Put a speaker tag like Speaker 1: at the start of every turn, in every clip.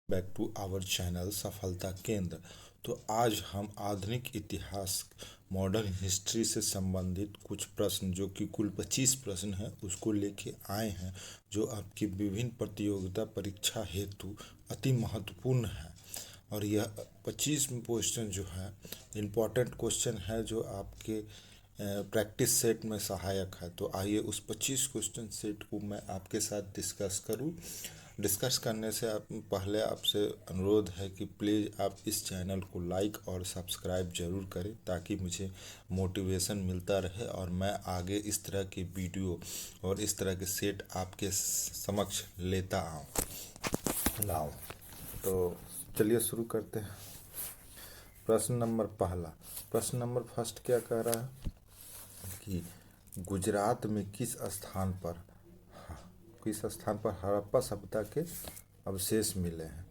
Speaker 1: Back to our channel सफलता केंद्र। तो आज हम आधुनिक इतिहास मॉडर्न हिस्ट्री से संबंधित कुछ प्रश्न जो कि कुल 25 प्रश्न हैं उसको लेके आए हैं, जो आपकी विभिन्न प्रतियोगिता परीक्षा हेतु अति महत्वपूर्ण है। और यह 25 क्वेश्चन जो है इम्पॉर्टेंट क्वेश्चन है, जो आपके प्रैक्टिस सेट में सहायक है। तो आइए उस 25 क्वेश्चन सेट को मैं आपके साथ डिस्कस करूं। डिस्कस करने से पहले आपसे अनुरोध है कि प्लीज़ आप इस चैनल को लाइक और सब्सक्राइब जरूर करें, ताकि मुझे मोटिवेशन मिलता रहे और मैं आगे इस तरह की वीडियो और इस तरह के सेट आपके समक्ष लेता लाऊं। तो चलिए शुरू करते हैं। प्रश्न नंबर पहला, प्रश्न नंबर फर्स्ट क्या कह रहा है कि गुजरात में किस स्थान पर हड़प्पा सभ्यता के अवशेष मिले हैं?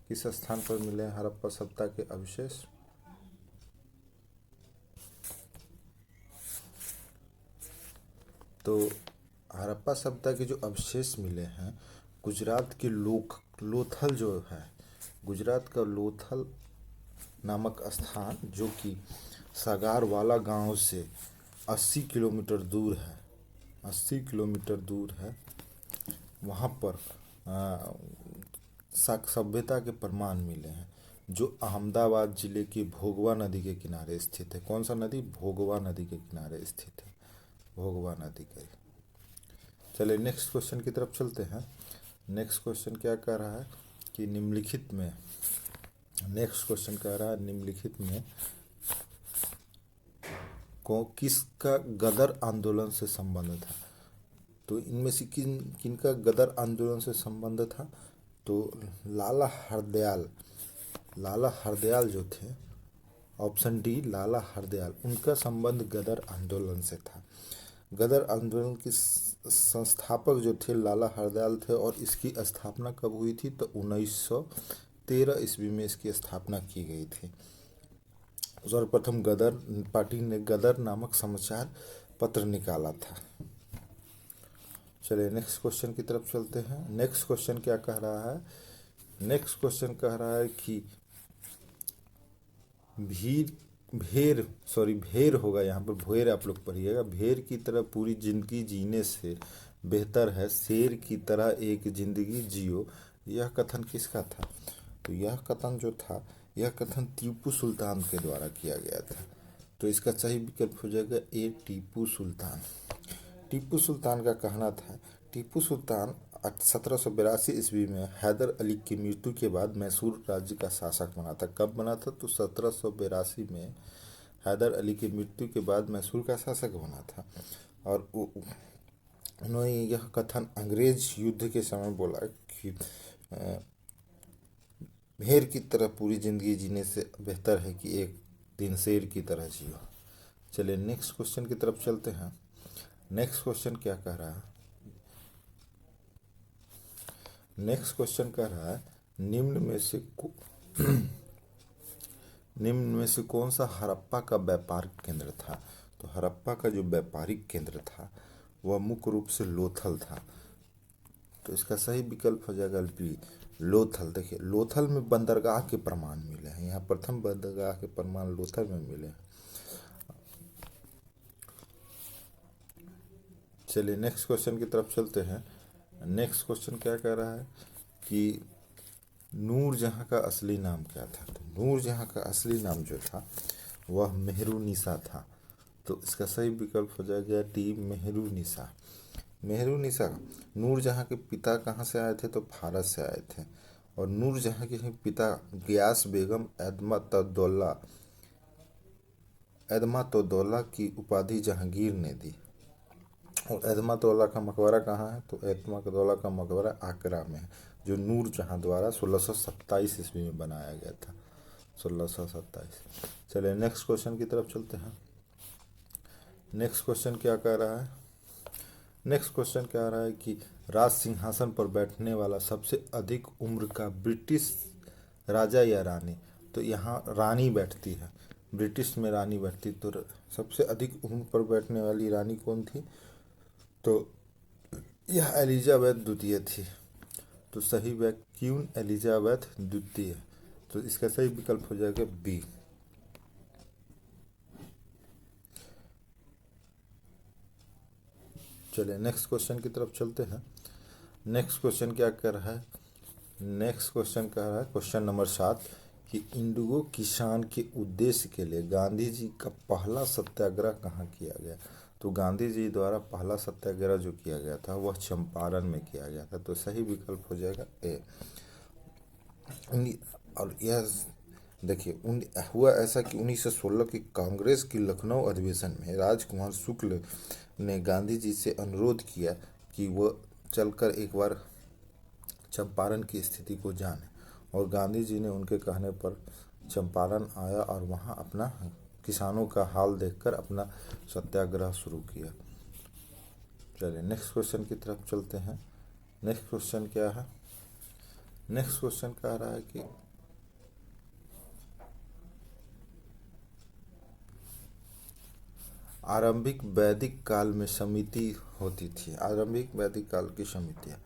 Speaker 1: किस स्थान पर मिले हैं हड़प्पा सभ्यता के अवशेष? तो हड़प्पा सभ्यता के जो अवशेष मिले हैं गुजरात के लोथल जो है, गुजरात का लोथल नामक स्थान, जो कि सगारवाला गांव से 80 किलोमीटर दूर है, 80 किलोमीटर दूर है। वहाँ पर सभ्यता के प्रमाण मिले हैं, जो अहमदाबाद जिले की भोगवा नदी के किनारे स्थित है। कौन सा नदी? भोगवा नदी के किनारे स्थित है, भोगवा नदी के। चलिए नेक्स्ट क्वेश्चन की तरफ चलते हैं। नेक्स्ट क्वेश्चन क्या कह रहा है कि निम्नलिखित में, नेक्स्ट क्वेश्चन कह रहा है निम्नलिखित में को किसका गदर आंदोलन से संबंध था? तो इनमें से किनका गदर आंदोलन से संबंध था? तो लाला हरदयाल जो थे, ऑप्शन डी लाला हरदयाल, उनका संबंध गदर आंदोलन से था। गदर आंदोलन के संस्थापक जो थे लाला हरदयाल थे, और इसकी स्थापना कब हुई थी? तो 1913 ईस्वी में इसकी स्थापना की गई थी। सर्वप्रथम गदर पार्टी ने गदर नामक समाचार पत्र निकाला था। चलिए नेक्स्ट क्वेश्चन की तरफ चलते हैं। नेक्स्ट क्वेश्चन क्या कह रहा है? नेक्स्ट क्वेश्चन कह रहा है कि भेर होगा, यहाँ पर भोर आप लोग पढ़िएगा। भेर की तरह पूरी जिंदगी जीने से बेहतर है शेर की तरह एक जिंदगी जियो। यह कथन किसका था? तो यह कथन जो था, यह कथन टीपू सुल्तान के द्वारा किया गया था। तो इसका सही विकल्प हो जाएगा ए, टीपू सुल्तान। टीपू सुल्तान का कहना था, टीपू सुल्तान 1782 ईस्वी में हैदर अली की मृत्यु के बाद मैसूर राज्य का शासक बना था। कब बना था? तो 1782 में हैदर अली की मृत्यु के बाद मैसूर का शासक बना था। और उन्होंने यह कथन अंग्रेज युद्ध के समय बोला कि भेड़ की तरह पूरी जिंदगी जीने से बेहतर है कि एक दिन शेर की तरह जियो। चलिए नेक्स्ट क्वेश्चन की तरफ चलते हैं। नेक्स्ट क्वेश्चन क्या कह रहा है? नेक्स्ट क्वेश्चन कह रहा है निम्न में से कौन सा हड़प्पा का व्यापारिक केंद्र था? तो हड़प्पा का जो व्यापारिक केंद्र था वह मुख्य रूप से लोथल था। तो इसका सही विकल्प हो जाएगा बी, लोथल। देखिए लोथल में बंदरगाह के प्रमाण मिले हैं, यहाँ प्रथम बंदरगाह के प्रमाण लोथल में मिले हैं। चलिए नेक्स्ट क्वेश्चन की तरफ चलते हैं। नेक्स्ट क्वेश्चन क्या कह रहा है कि नूरजहां का असली नाम क्या था? तो नूरजहां का असली नाम जो था वह मेहरुनिसा था। तो इसका सही विकल्प हो जाएगा डी, मेहरुनिसा। मेहरुनिसा। नूरजहां के पिता कहाँ से आए थे? तो भारत से आए थे। और नूरजहां के पिता गियास बेगम एदमातुद्दौला की उपाधि जहांगीर ने दी। और एदमातुद्दौला का मकबरा कहाँ है? तो एदमातुद्दौला का मकबरा आगरा में है, जो नूरजहां द्वारा 1627 ईस्वी में बनाया गया था। 1627। चलिए नेक्स्ट क्वेश्चन की तरफ चलते हैं। नेक्स्ट क्वेश्चन क्या कह रहा है? नेक्स्ट क्वेश्चन कह रहा है कि राज सिंहासन पर बैठने वाला सबसे अधिक उम्र का ब्रिटिश राजा या रानी? तो यहाँ रानी बैठती है, ब्रिटिश में रानी बैठती। तो सबसे अधिक उम्र पर बैठने वाली रानी कौन थी? तो यह एलिजाबेथ द्वितीय थी। तो सही क्वीन एलिजाबेथ द्वितीय। तो इसका सही विकल्प हो जाएगा बी। चलिए नेक्स्ट क्वेश्चन की तरफ चलते हैं। नेक्स्ट क्वेश्चन क्या कर रहा है? नेक्स्ट क्वेश्चन कह रहा है, क्वेश्चन नंबर 7, कि इंडिगो किसान के उद्देश्य के लिए गांधी जी का पहला सत्याग्रह कहाँ किया गया? तो गांधी जी द्वारा पहला सत्याग्रह जो किया गया था वह चंपारण में किया गया था। तो सही विकल्प हो जाएगा ए। और यह देखिए हुआ ऐसा कि 1916 की कांग्रेस की लखनऊ अधिवेशन में राजकुमार शुक्ल ने गांधी जी से अनुरोध किया कि वह चलकर एक बार चंपारण की स्थिति को जाने, और गांधी जी ने उनके कहने पर चंपारण आया और वहां अपना किसानों का हाल देखकर अपना सत्याग्रह शुरू किया। चलिए नेक्स्ट क्वेश्चन की तरफ चलते हैं। नेक्स्ट क्वेश्चन क्या है? नेक्स्ट क्वेश्चन कह रहा है कि आरंभिक वैदिक काल में समिति होती थी। आरंभिक वैदिक काल की समितियाँ।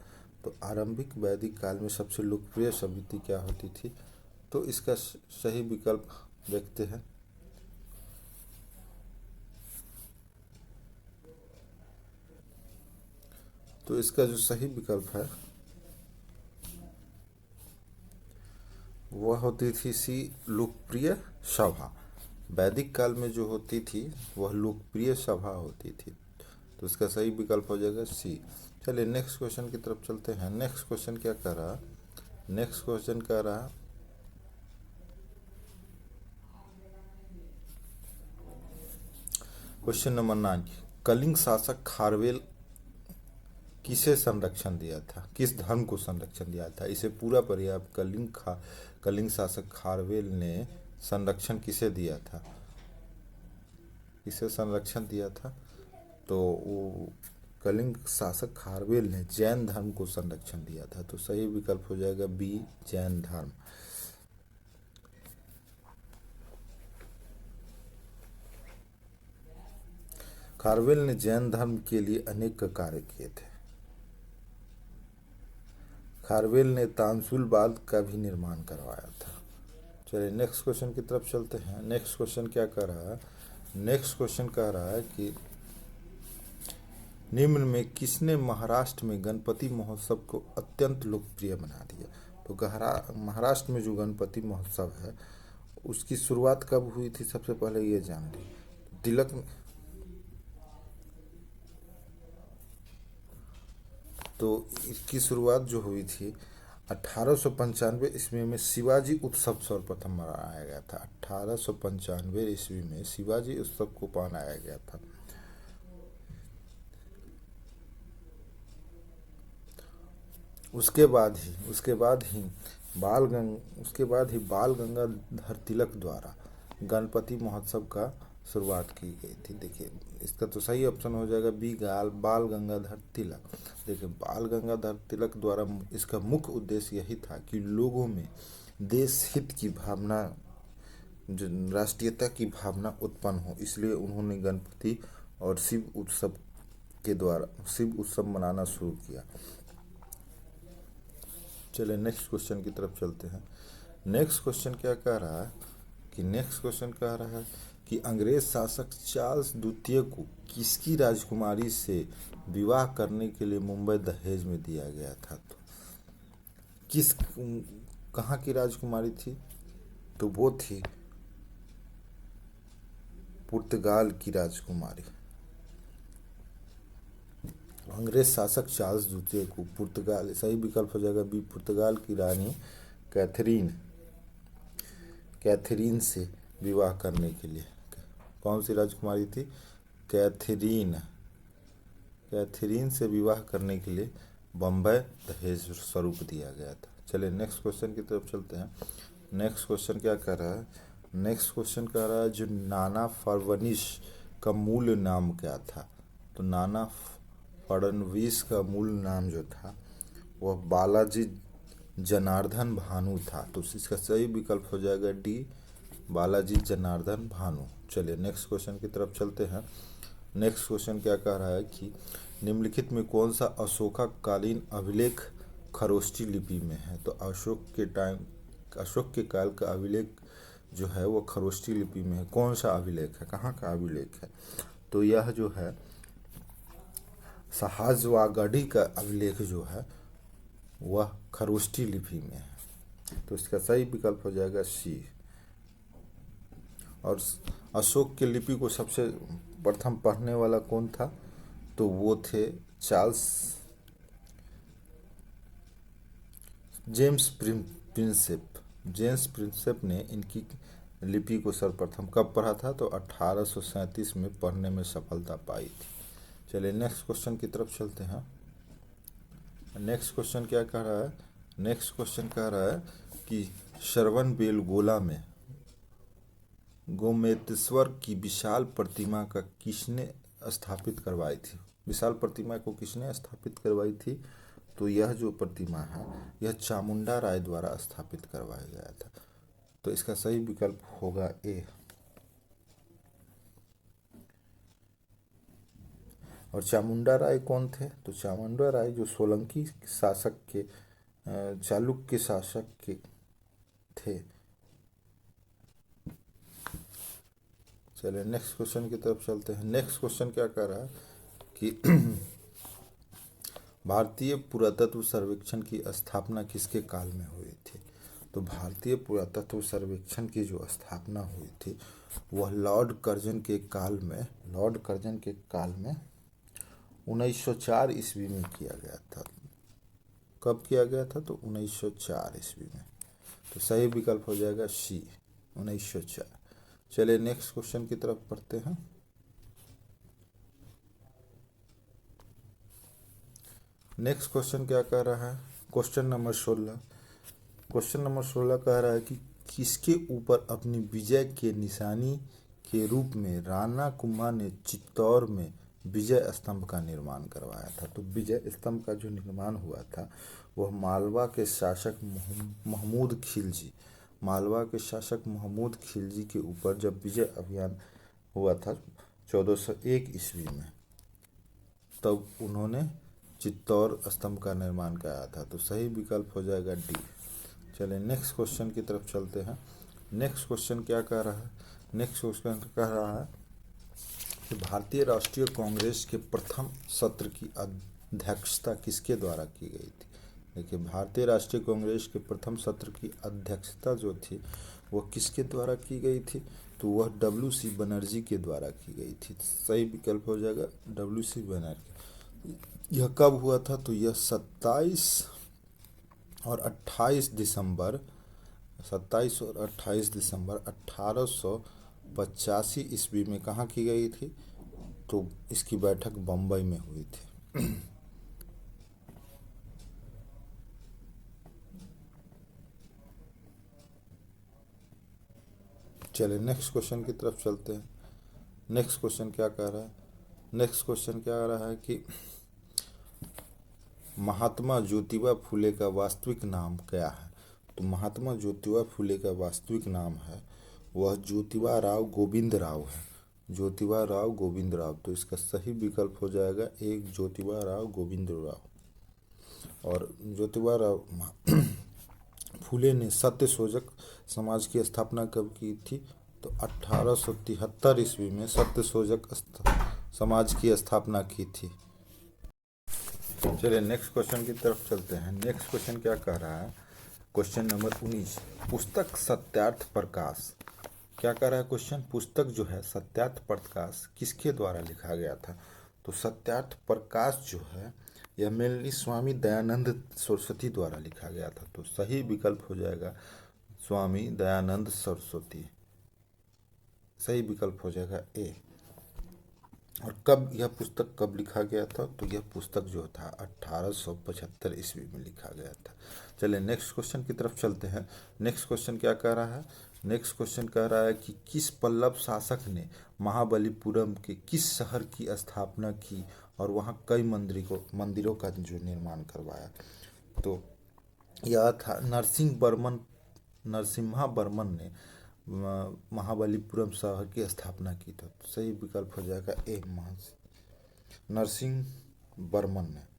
Speaker 1: तो आरंभिक वैदिक काल में सबसे लोकप्रिय समिति क्या होती थी? तो इसका सही विकल्प देखते हैं। तो इसका जो सही विकल्प है वह होती थी सी, लोकप्रिय सभा। वैदिक काल में जो होती थी वह लोकप्रिय सभा होती थी। तो इसका सही विकल्प हो जाएगा सी। चलिए नेक्स्ट क्वेश्चन की तरफ चलते हैं। नेक्स्ट क्वेश्चन क्या कर रहा? नेक्स्ट क्वेश्चन कह रहा क्वेश्चन नंबर 9, कलिंग शासक खारवेल किसे संरक्षण दिया था? किस धर्म को संरक्षण दिया था? इसे पूरा पढ़िए आप। कलिंग शासक खारवेल ने संरक्षण किसे दिया था? किसे संरक्षण दिया था? तो वो कलिंग शासक खारवेल ने जैन धर्म को संरक्षण दिया था। तो सही विकल्प हो जाएगा बी, जैन धर्म। खारवेल ने जैन धर्म के लिए अनेक कार्य किए थे। खारवेल ने तानसूल बांध का भी निर्माण करवाया था। चलिए नेक्स्ट क्वेश्चन की तरफ चलते हैं। नेक्स्ट क्वेश्चन क्या कह रहा है? नेक्स्ट क्वेश्चन कह रहा है कि निम्न में किसने महाराष्ट्र में गणपति महोत्सव को अत्यंत लोकप्रिय बना दिया? तो महाराष्ट्र में जो गणपति महोत्सव है उसकी शुरुआत कब हुई थी? सबसे पहले ये जान ली। तिलक तो इसकी शुरुआत जो हुई थी 1895 ईस्वी में शिवाजी उत्सव सर्वप्रथम मनाया गया था। 1895 ईस्वी में शिवाजी उत्सव को मनाया गया था। उसके बाद ही बाल गंगाधर तिलक द्वारा गणपति महोत्सव का शुरुआत की गई थी। देखिए इसका तो सही ऑप्शन हो जाएगा बी, बाल गंगाधर तिलक। देखिए बाल गंगाधर तिलक द्वारा इसका मुख्य उद्देश्य यही था कि लोगों में देश हित की भावना, जो राष्ट्रीयता की भावना उत्पन्न हो, इसलिए उन्होंने गणपति और शिव उत्सव मनाना शुरू किया। चलिए नेक्स्ट क्वेश्चन की तरफ चलते हैं। नेक्स्ट क्वेश्चन क्या कह रहा है कि अंग्रेज शासक चार्ल्स द्वितीय को किसकी राजकुमारी से विवाह करने के लिए मुंबई दहेज में दिया गया था? तो कहाँ की राजकुमारी थी? तो वो थी पुर्तगाल की राजकुमारी। अंग्रेज शासक चार्ल्स द्वितीय को पुर्तगाल, सही विकल्प हो जाएगा बी, पुर्तगाल की रानी कैथरीन से विवाह करने के लिए। कौन सी राजकुमारी थी? कैथरीन से विवाह करने के लिए बम्बई दहेज स्वरूप दिया गया था। चलिए नेक्स्ट क्वेश्चन की तरफ चलते हैं। नेक्स्ट क्वेश्चन क्या कह रहा है? नेक्स्ट क्वेश्चन कह रहा है जो नाना फडणवीस का मूल नाम क्या था? तो नाना फडणवीस का मूल नाम जो था वह बालाजी जनार्दन भानु था। तो इसका सही विकल्प हो जाएगा डी, बालाजी जनार्दन भानु। चलिए नेक्स्ट क्वेश्चन की तरफ चलते हैं। नेक्स्ट क्वेश्चन क्या कह रहा है कि निम्नलिखित में कौन सा अशोकाकालीन अभिलेख खरोष्टी लिपि में है। तो अशोक के काल का अभिलेख जो है वो खरोष्टी लिपि में है। कौन सा अभिलेख है, कहाँ का अभिलेख है? तो यह जो है सहाजवागढ़ी का अभिलेख जो है वह खरोष्टी लिपि में है। तो इसका सही विकल्प हो जाएगा सी। और अशोक की लिपि को सबसे प्रथम पढ़ने वाला कौन था? तो वो थे जेम्स प्रिंसेप ने इनकी लिपि को सर्वप्रथम कब पढ़ा था? तो 1837 में पढ़ने में सफलता पाई थी। चलिए नेक्स्ट क्वेश्चन की तरफ चलते हैं। नेक्स्ट क्वेश्चन क्या कह रहा है? नेक्स्ट क्वेश्चन कह रहा है कि श्रवणबेलगोला में गोमतेश्वर की विशाल प्रतिमा का किसने स्थापित करवाई थी? विशाल प्रतिमा को किसने स्थापित करवाई थी? तो यह जो प्रतिमा है यह चामुंडा राय द्वारा स्थापित करवाया गया था। तो इसका सही विकल्प होगा ए। और चामुंडा राय कौन थे? तो चामुंडा राय जो सोलंकी शासक के चालुक्य शासक के थे। चलिए नेक्स्ट क्वेश्चन की तरफ चलते हैं। नेक्स्ट क्वेश्चन क्या कह रहा है कि भारतीय पुरातत्व सर्वेक्षण की स्थापना किसके काल में हुई थी? तो भारतीय पुरातत्व सर्वेक्षण की जो स्थापना हुई थी वह लॉर्ड कर्जन के काल में 1904 ईस्वी में किया गया था। कब किया गया था? तो 1904 ईस्वी में। तो सही विकल्प हो जाएगा सी, 1904। चलिए नेक्स्ट क्वेश्चन की तरफ पढ़ते हैं। नेक्स्ट क्वेश्चन क्या कह रहा है? क्वेश्चन नंबर 16 कह रहा है कि किसके ऊपर अपनी विजय के निशानी के रूप में राणा कुंभा ने चित्तौड़ में विजय स्तंभ का निर्माण करवाया था? तो विजय स्तंभ का जो निर्माण हुआ था वह मालवा के शासक महमूद खिलजी के ऊपर जब विजय अभियान हुआ था 1401 ईस्वी में, तब उन्होंने चित्तौड़ स्तंभ का निर्माण कराया था। तो सही विकल्प हो जाएगा डी। चलिए नेक्स्ट क्वेश्चन की तरफ चलते हैं। नेक्स्ट क्वेश्चन क्या कह रहा है? नेक्स्ट क्वेश्चन कह रहा है कि भारतीय राष्ट्रीय कांग्रेस के प्रथम सत्र की अध्यक्षता किसके द्वारा की गई थी? देखिए भारतीय राष्ट्रीय कांग्रेस के प्रथम सत्र की अध्यक्षता जो थी वह किसके द्वारा की गई थी? तो वह WC बनर्जी के द्वारा की गई थी। सही विकल्प हो जाएगा WC बनर्जी। यह कब हुआ था? तो यह 27 और 28 दिसंबर 1885 ईस्वी में कहाँ की गई थी? तो इसकी बैठक बम्बई में हुई थी। चलिए नेक्स्ट क्वेश्चन की तरफ चलते हैं। नेक्स्ट क्वेश्चन क्या कह रहा है? नेक्स्ट क्वेश्चन क्या आ रहा है कि महात्मा ज्योतिबा फुले का वास्तविक नाम क्या है? तो महात्मा ज्योतिबा फुले का वास्तविक नाम है वह ज्योतिबा राव गोविंद राव है। ज्योतिबा राव गोविंद राव। तो इसका सही विकल्प हो जाएगा एक, ज्योतिबा राव गोविंद राव। और ज्योतिबा राव फुले ने सत्यशोधक समाज की स्थापना कब की थी? तो 1873 ईस्वी में सत्यशोधक समाज की स्थापना की थी। चलिए नेक्स्ट क्वेश्चन की तरफ चलते हैं। नेक्स्ट क्वेश्चन क्या कह रहा है? क्वेश्चन नंबर 19, पुस्तक सत्यार्थ प्रकाश क्या कह रहा है क्वेश्चन? पुस्तक जो है सत्यार्थ प्रकाश किसके द्वारा लिखा गया था? तो सत्यार्थ प्रकाश जो है यह मेनली स्वामी दयानंद सरस्वती द्वारा लिखा गया था। तो सही विकल्प हो जाएगा स्वामी दयानंद सरस्वती। सही विकल्प हो जाएगा ए। और कब यह पुस्तक कब लिखा गया था? तो यह पुस्तक जो था 1875 ईस्वी में लिखा गया था। चलिए नेक्स्ट क्वेश्चन की तरफ चलते हैं। नेक्स्ट क्वेश्चन क्या कह रहा है? नेक्स्ट क्वेश्चन कह रहा है कि किस पल्लव शासक ने महाबलीपुरम के किस शहर की स्थापना की और वहाँ कई मंदिरों का जो निर्माण करवाया? तो यह था नरसिम्हा वर्मन ने महाबलीपुरम शहर की स्थापना की। तो सही विकल्प हो जाएगा ए, नरसिंह वर्मन ने।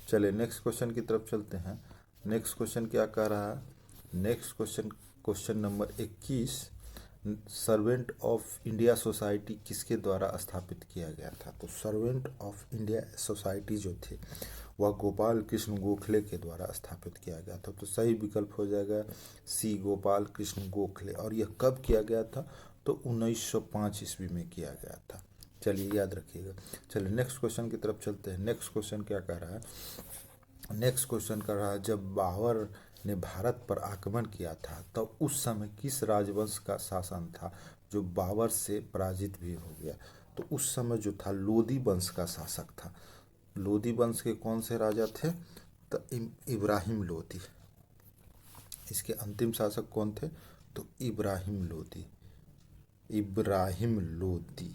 Speaker 1: चलिए नेक्स्ट क्वेश्चन की तरफ चलते हैं। नेक्स्ट क्वेश्चन क्या कह रहा है? Next question, question number 21, servant of India society किसके द्वारा स्थापित किया गया था? तो सर्वेंट ऑफ इंडिया सोसाइटी जो थी वह गोपाल कृष्ण गोखले के द्वारा स्थापित किया गया था। तो सही विकल्प हो जाएगा सी, गोपाल कृष्ण गोखले। और यह कब किया गया था? तो 1905 ईस्वी में किया गया था। चलिए याद रखिएगा। चलिए नेक्स्ट क्वेश्चन की तरफ चलते हैं। नेक्स्ट क्वेश्चन क्या कर रहा है? नेक्स्ट क्वेश्चन कर रहा है, जब बाबर ने भारत पर आक्रमण किया था तब तो उस समय किस राजवंश का शासन था जो बाबर से पराजित भी हो गया? तो उस समय जो था लोदी वंश का शासक था। लोदी वंश के कौन से राजा थे? तो इब्राहिम लोदी। इसके अंतिम शासक कौन थे? तो इब्राहिम लोदी। इब्राहिम लोदी।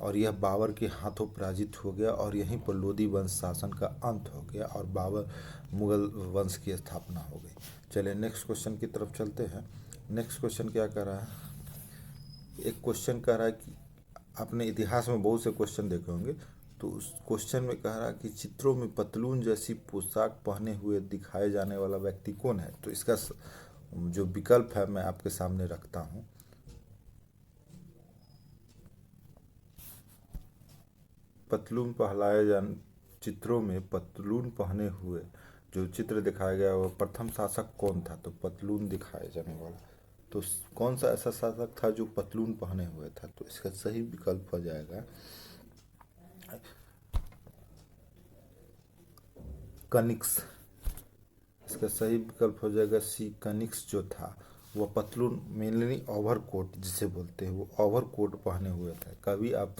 Speaker 1: और यह बाबर के हाथों पराजित हो गया और यहीं पर लोदी वंश शासन का अंत हो गया और बाबर मुगल वंश की स्थापना हो गई। चलिए नेक्स्ट क्वेश्चन की तरफ चलते हैं। नेक्स्ट क्वेश्चन क्या कर रहा है? एक क्वेश्चन कह रहा है कि आपने इतिहास में बहुत से क्वेश्चन देखे होंगे, तो उस क्वेश्चन में कह रहा है कि चित्रों में पतलून जैसी पोशाक पहने हुए दिखाए जाने वाला व्यक्ति कौन है? तो इसका जो विकल्प है मैं आपके सामने रखता हूँ। पतलून पहनाए जाने, चित्रों में पतलून पहने हुए जो चित्र दिखाया गया वह प्रथम शासक कौन था? तो पतलून दिखाए जाने वाला। तो कौन सा ऐसा शासक था जो पतलून पहने हुए था? तो इसका सही विकल्प हो जाएगा कनिक्स। इसका सही विकल्प हो जाएगा सी, कनिक्स जो था वह पतलून मेनली ओवरकोट जिसे बोलते हैं वो ओवरकोट पहने हुए थे। कभी आप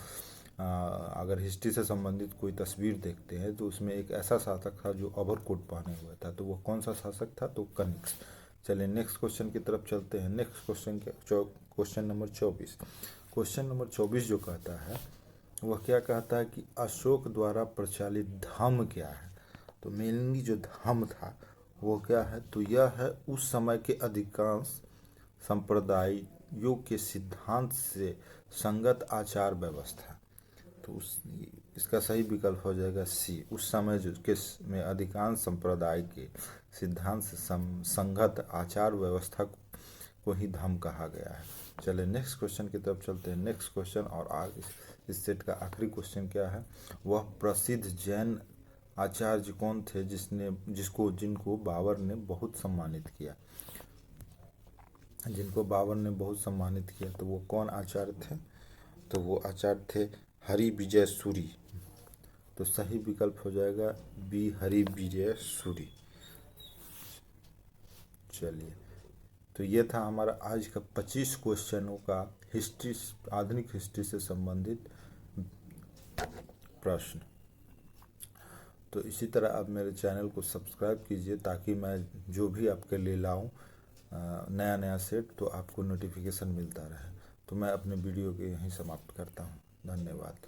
Speaker 1: अगर हिस्ट्री से संबंधित कोई तस्वीर देखते हैं तो उसमें एक ऐसा शासक था जो ओवरकोट पहने हुआ था। तो वो कौन सा शासक था? तो कनिक्स। चलिए नेक्स्ट क्वेश्चन की तरफ चलते हैं। Next question question number 24। Question number 24 जो कहता है वह क्या कहता है कि अशोक द्वारा प्रचलित धम्म क्या है? तो मेनली जो धम्म था वो क्या है? तो यह है उस समय के अधिकांश संप्रदायों के सिद्धांत से संगत आचार व्यवस्था। तो इसका सही विकल्प हो जाएगा सी, उस समय जो के में अधिकांश संप्रदाय के सिद्धांत से संगत आचार व्यवस्था को ही धम्म कहा गया है। चलिए नेक्स्ट क्वेश्चन की तरफ चलते हैं। नेक्स्ट क्वेश्चन और आगे इस सेट का आखिरी क्वेश्चन क्या है? वह प्रसिद्ध जैन आचार्य कौन थे जिनको बाबर ने बहुत सम्मानित किया? जिनको बाबर ने बहुत सम्मानित किया तो वो कौन आचार्य थे? तो वो आचार्य थे हरि विजय सूरी। तो सही विकल्प हो जाएगा बी, हरि विजय सूरी। चलिए, तो ये था हमारा आज का 25 क्वेश्चनों का हिस्ट्री, आधुनिक हिस्ट्री से संबंधित प्रश्न। तो इसी तरह आप मेरे चैनल को सब्सक्राइब कीजिए ताकि मैं जो भी आपके लिए लाऊं नया नया सेट तो आपको नोटिफिकेशन मिलता रहे। तो मैं अपने वीडियो के यहीं समाप्त करता हूं। धन्यवाद।